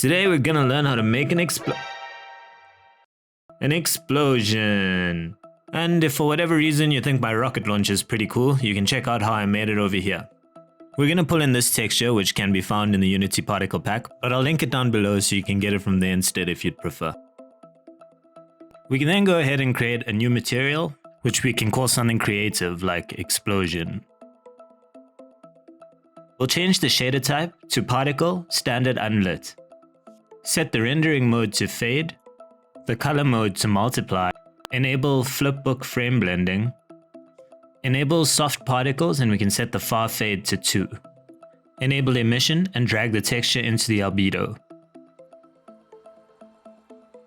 Today we're gonna learn how to make an explosion. And if for whatever reason you think my rocket launcher is pretty cool, you can check out how I made it over here. We're gonna pull in this texture, which can be found in the Unity particle pack, but I'll link it down below so you can get it from there instead if you'd prefer. We can then go ahead and create a new material, which we can call something creative like explosion. We'll change the shader type to particle standard unlit. Set the rendering mode to fade, the color mode to multiply, enable flipbook frame blending, enable soft particles, and we can set the far fade to 2. Enable emission and drag the texture into the albedo.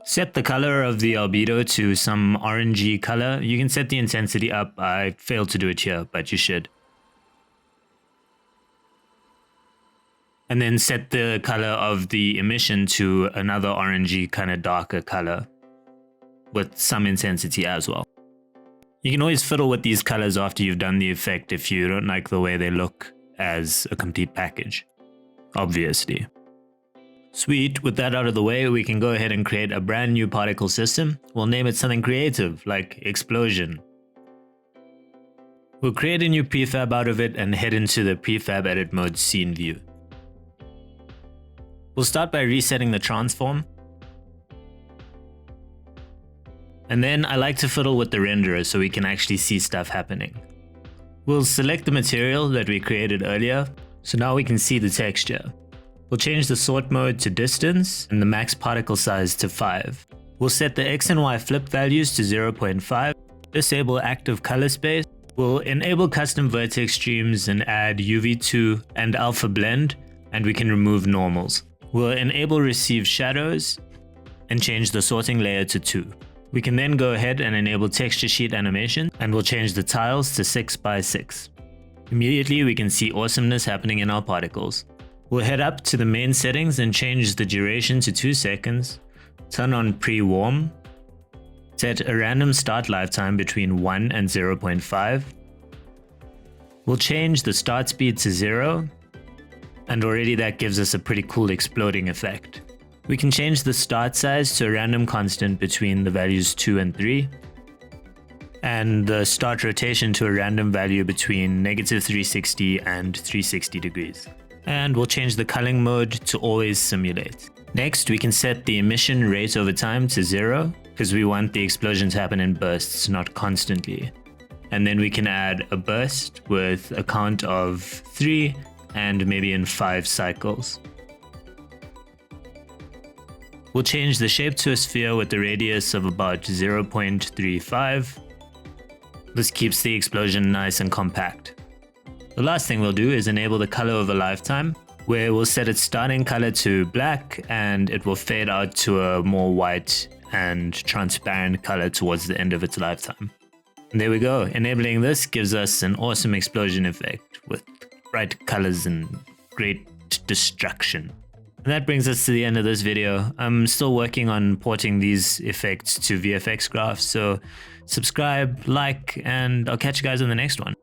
Set the color of the albedo to some orangey color. You can set the intensity up. I failed to do it here, but you should. And then set the color of the emission to another orangey kind of darker color with some intensity as well. You can always fiddle with these colors after you've done the effect if you don't like the way they look as a complete package, obviously. Sweet, with that out of the way, we can go ahead and create a brand new particle system. We'll name it something creative like explosion. We'll create a new prefab out of it and head into the prefab edit mode scene view. We'll start by resetting the transform. And then I like to fiddle with the renderer so we can actually see stuff happening. We'll select the material that we created earlier, so now we can see the texture. We'll change the sort mode to distance and the max particle size to 5. We'll set the X and Y flip values to 0.5, disable active color space. We'll enable custom vertex streams and add UV2 and alpha blend, and we can remove normals. We'll enable receive shadows and change the sorting layer to 2. We can then go ahead and enable texture sheet animation, and we'll change the tiles to 6 by 6. Immediately we can see awesomeness happening in our particles. We'll head up to the main settings and change the duration to 2 seconds, turn on pre-warm, set a random start lifetime between 1 and 0.5. We'll change the start speed to 0, and already that gives us a pretty cool exploding effect. We can change the start size to a random constant between the values 2 and 3, and the start rotation to a random value between -360 and 360 degrees. And we'll change the culling mode to always simulate. Next, we can set the emission rate over time to 0, because we want the explosion to happen in bursts, not constantly. And then we can add a burst with a count of 3 and maybe in 5 cycles. We'll change the shape to a sphere with a radius of about 0.35. This keeps the explosion nice and compact. The last thing we'll do is enable the color over lifetime, where we'll set its starting color to black and it will fade out to a more white and transparent color towards the end of its lifetime. And there we go. Enabling this gives us an awesome explosion effect with bright colors and great destruction. And that brings us to the end of this video. I'm still working on porting these effects to VFX graphs, so subscribe, like, and I'll catch you guys in the next one.